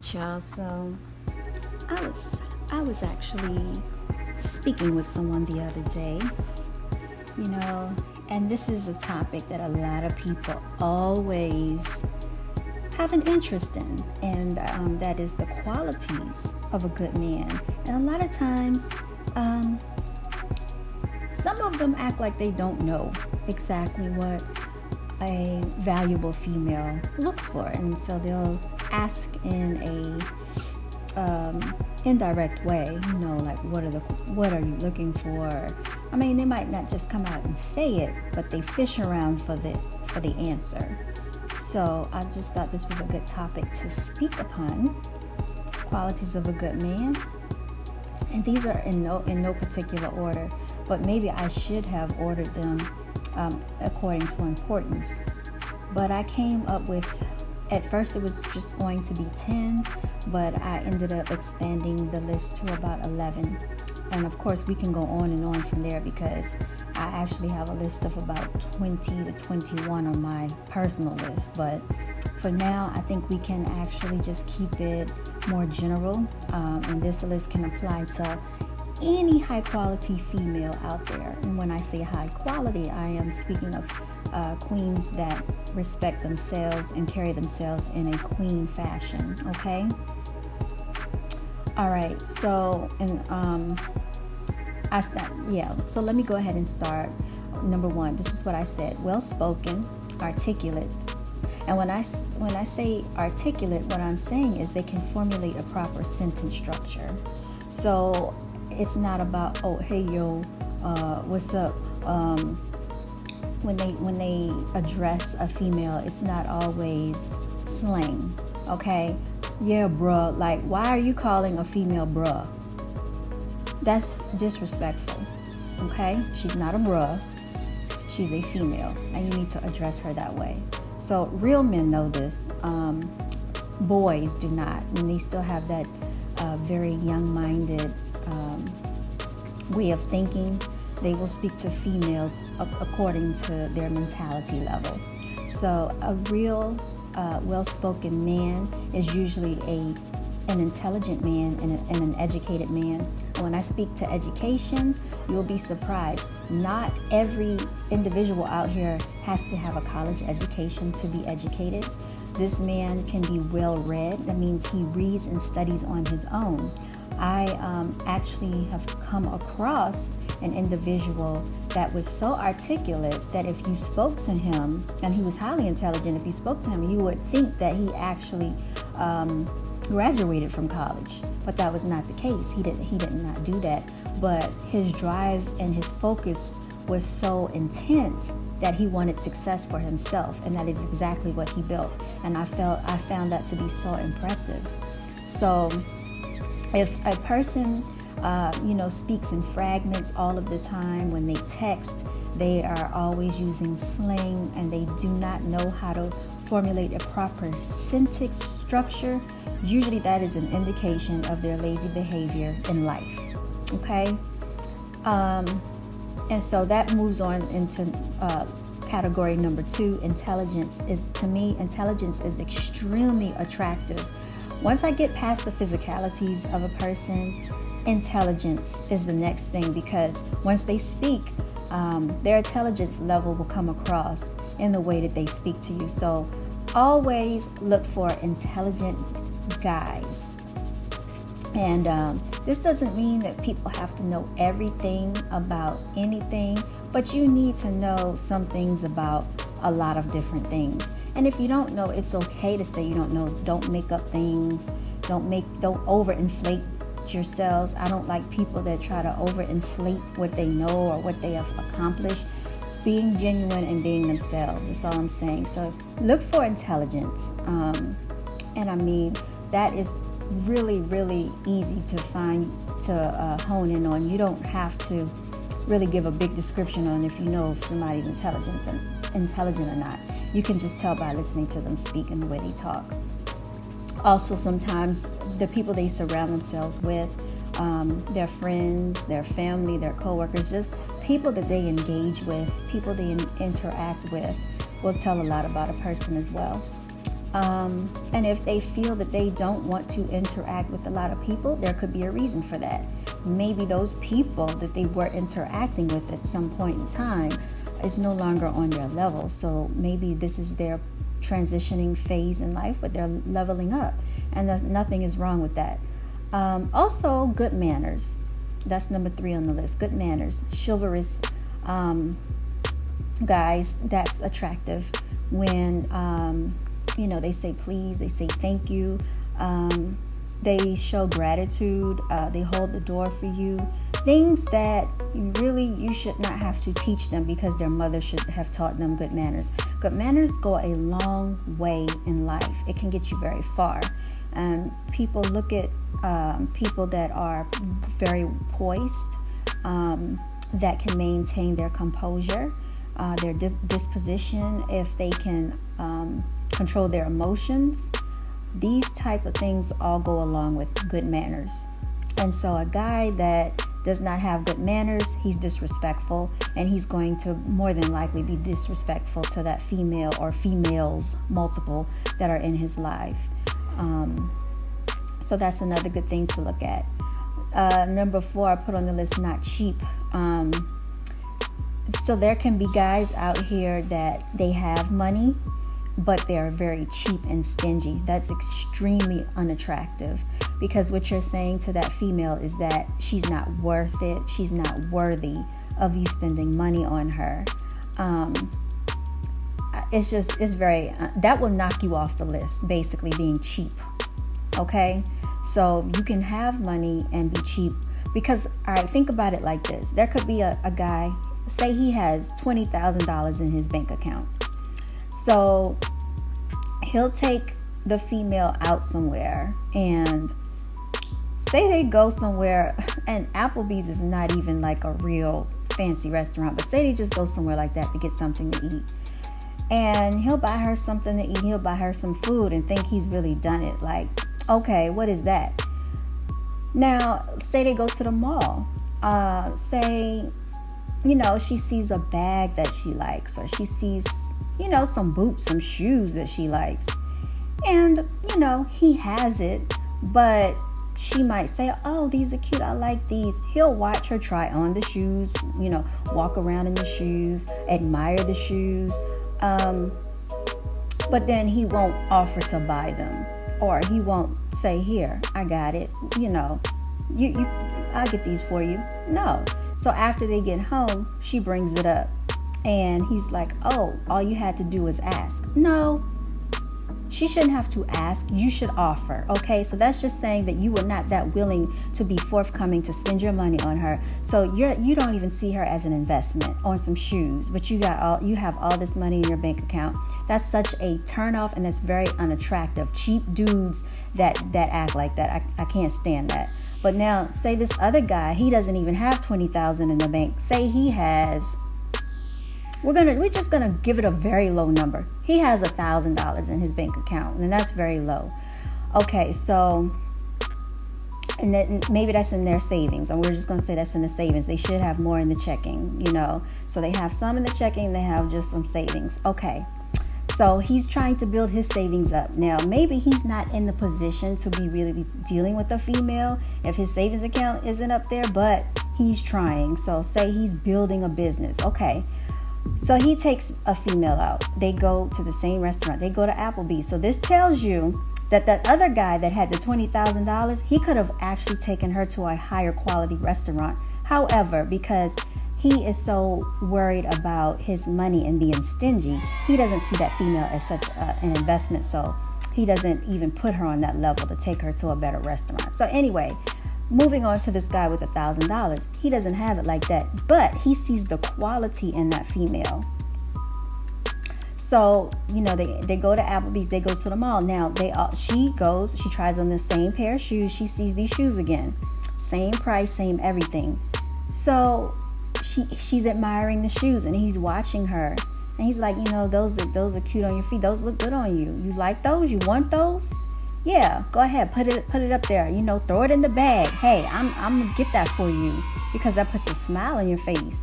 Child, so I was actually speaking with someone the other day, you know, and this is a topic that a lot of people always have an interest in, and that is the qualities of a good man. And a lot of times, um, some of them act like they don't know exactly what a valuable female looks for, and so they'll ask in a indirect way, like what are you looking for? I mean, they might not just come out and say it, but they fish around for the answer. So I just thought this was a good topic to speak upon. Qualities of a good man, and these are in no particular order, but maybe I should have ordered them according to importance. But I came up with, at first it was just going to be 10, but I ended up expanding the list to about 11. And of course we can go on and on from there, because I actually have a list of about 20 to 21 on my personal list. But for now, I think we can actually just keep it more general, and this list can apply to any high quality female out there. And when I say high quality, I am speaking of queens that respect themselves and carry themselves in a queen fashion. Okay. All right. So, so let me go ahead and start. Number one, this is what I said: well-spoken, articulate. And when I say articulate, what I'm saying is they can formulate a proper sentence structure. So it's not about, oh, hey, yo, what's up? When they address a female, it's not always slang. Okay, yeah, bruh. Like, why are you calling a female bruh? That's disrespectful. Okay, she's not a bruh. She's a female, and you need to address her that way. So real men know this. Boys do not, and they still have that very young-minded way of thinking. They will speak to females according to their mentality level. So a real well-spoken man is usually an intelligent man and an educated man. And when I speak to education, you'll be surprised. Not every individual out here has to have a college education to be educated. This man can be well-read. That means he reads and studies on his own. I actually have come across an individual that was so articulate that if you spoke to him, and he was highly intelligent, if you spoke to him, you would think that he actually graduated from college. But that was not the case. He did not do that. But his drive and his focus was so intense that he wanted success for himself, and that is exactly what he built. And I found that to be so impressive. So if a person speaks in fragments all of the time, when they text, they are always using slang, and they do not know how to formulate a proper sentence structure, usually that is an indication of their lazy behavior in life. Okay? And so that moves on into category number 2. Intelligence is extremely attractive. Once I get past the physicalities of a person, intelligence is the next thing, because once they speak, their intelligence level will come across in the way that they speak to you. So always look for intelligent guys. And this doesn't mean that people have to know everything about anything, but you need to know some things about a lot of different things. And if you don't know, it's okay to say you don't know. Don't make up things. Don't overinflate yourselves. I don't like people that try to overinflate what they know or what they have accomplished. Being genuine and being themselves is all I'm saying. So look for intelligence. And I mean, that is really, really easy to find, to hone in on. You don't have to really give a big description on if you know if somebody's intelligent or not. You can just tell by listening to them speak and the way they talk. Also, sometimes the people they surround themselves with, their friends, their family, their coworkers, just people that they engage with, people they interact with, will tell a lot about a person as well. And if they feel that they don't want to interact with a lot of people, there could be a reason for that. Maybe those people that they were interacting with at some point in time is no longer on their level. So maybe this is their transitioning phase in life, but they're leveling up, and nothing is wrong with that. Also, good manners. That's number 3 on the list. Good manners. Chivalrous guys, that's attractive. When they say please, they say thank you, they show gratitude, they hold the door for you. Things that you should not have to teach them, because their mother should have taught them good manners. Good manners go a long way in life. It can get you very far. And people look at people that are very poised, that can maintain their composure, their disposition, if they can control their emotions. These type of things all go along with good manners. And so a guy that does not have good manners, he's disrespectful, and he's going to more than likely be disrespectful to that female or females, multiple, that are in his life. So that's another good thing to look at. Number 4, I put on the list, not cheap. So there can be guys out here that they have money, but they're very cheap and stingy. That's extremely unattractive, because what you're saying to that female is that she's not worth it. She's not worthy of you spending money on her. It's very, that will knock you off the list, basically being cheap. Okay? So you can have money and be cheap, because, all right, think about it like this. There could be a guy, say he has $20,000 in his bank account. So he'll take the female out somewhere, and say they go somewhere, and Applebee's is not even like a real fancy restaurant, but say they just go somewhere like that to get something to eat. And he'll buy her something to eat, he'll buy her some food, and think he's really done it. Like, okay, what is that? Now, say they go to the mall. Say, she sees a bag that she likes, or she sees, some boots, some shoes that she likes. And, he has it, but she might say, oh, these are cute, I like these. He'll watch her try on the shoes, walk around in the shoes, admire the shoes. But then he won't offer to buy them, or he won't say, here, I got it, I'll get these for you. No. So after they get home, she brings it up, and he's like, oh, all you had to do was ask. No, she shouldn't have to ask. You should offer. Okay, so that's just saying that you were not that willing to be forthcoming to spend your money on her. So you don't even see her as an investment on some shoes, but you have all this money in your bank account. That's such a turnoff, and it's very unattractive. Cheap dudes that act like that, I can't stand that. But now, say this other guy, he doesn't even have $20,000 in the bank. Say he has, we're just gonna give it a very low number. He has $1,000 in his bank account, and that's very low. Okay, so, and then maybe that's in their savings, and we're just gonna say that's in the savings. They should have more in the checking, So they have some in the checking, they have just some savings. Okay. So he's trying to build his savings up. Now, maybe he's not in the position to be really dealing with a female if his savings account isn't up there, but he's trying. So say he's building a business. Okay. So he takes a female out. They go to the same restaurant. They go to Applebee's. So this tells you that other guy that had the $20,000, he could have actually taken her to a higher quality restaurant. However, because he is so worried about his money and being stingy, he doesn't see that female as such an investment, so he doesn't even put her on that level to take her to a better restaurant. So anyway, moving on to this guy with $1,000, he doesn't have it like that, but he sees the quality in that female. So, they go to Applebee's, they go to the mall. Now, she tries on the same pair of shoes, she sees these shoes again. Same price, same everything. So she's admiring the shoes, and he's watching her, and he's like, those are cute on your feet. Those look good on you. You like those? You want those? Yeah, go ahead, put it up there. Throw it in the bag. Hey, I'm gonna get that for you, because that puts a smile on your face.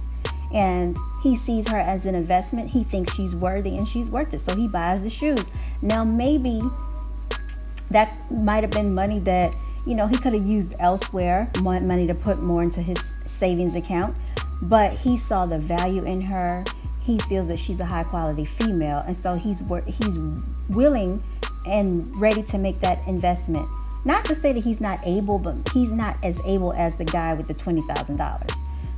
and he sees her as an investment. He thinks she's worthy and she's worth it, so he buys the shoes. Now maybe that might have been money that, you know, he could have used elsewhere, money to put more into his savings account, but he saw the value in her. He feels that she's a high quality female, and so he's willing and ready to make that investment. Not to say that he's not able, but he's not as able as the guy with the $20,000.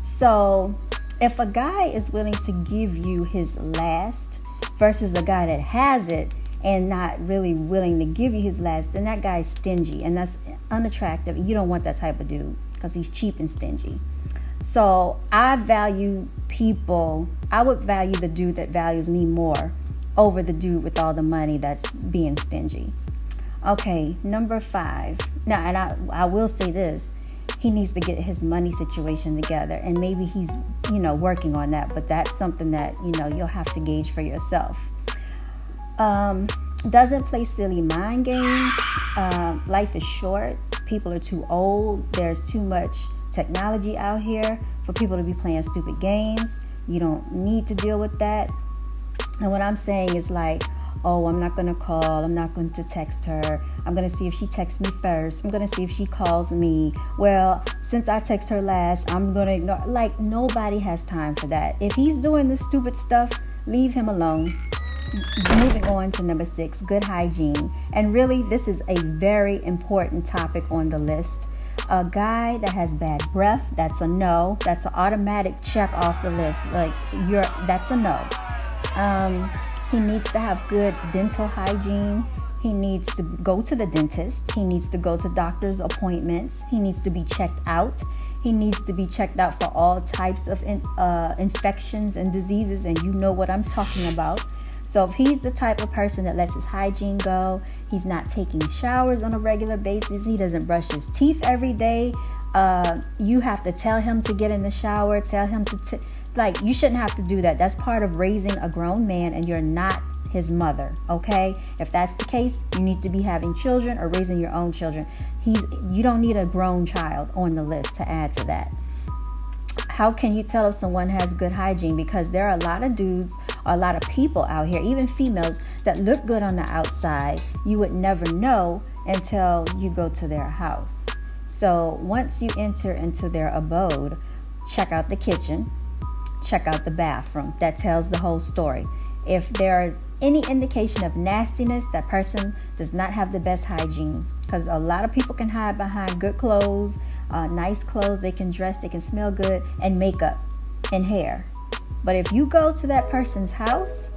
So if a guy is willing to give you his last versus a guy that has it and not really willing to give you his last, then that guy's stingy, and that's unattractive. You don't want that type of dude because he's cheap and stingy. So I would value the dude that values me more over the dude with all the money that's being stingy. Okay, number 5. Now, and I will say this, he needs to get his money situation together, and maybe he's, you know, working on that, but that's something that, you know, you'll have to gauge for yourself. Doesn't play silly mind games. Life is short. People are too old. There's too much technology out here for people to be playing stupid games. You don't need to deal with that. And what I'm saying is like, oh, I'm not going to call. I'm not going to text her. I'm going to see if she texts me first. I'm going to see if she calls me. Well, since I text her last, I'm going to ignore. Like, nobody has time for that. If he's doing this stupid stuff, leave him alone. Moving on to number 6, good hygiene. And really, this is a very important topic on the list. A guy that has bad breath, that's a no. That's an automatic check off the list. Like, that's a no. He needs to have good dental hygiene. He needs to go to the dentist. He needs to go to doctor's appointments. He needs to be checked out. He needs to be checked out for all types of infections and diseases, and you know what I'm talking about. So if he's the type of person that lets his hygiene go, he's not taking showers on a regular basis, he doesn't brush his teeth every day, you have to tell him to get in the shower, tell him to like, you shouldn't have to do that. That's part of raising a grown man, and you're not his mother, okay? If that's the case, you need to be having children or raising your own children. You don't need a grown child on the list to add to that. How can you tell if someone has good hygiene? Because there are a lot of dudes, or a lot of people out here, even females, that look good on the outside. You would never know until you go to their house. So once you enter into their abode, check out the kitchen, check out the bathroom. That tells the whole story. If there's any indication of nastiness, that person does not have the best hygiene. Because a lot of people can hide behind good clothes, nice clothes, they can dress, they can smell good, and makeup and hair. But if you go to that person's house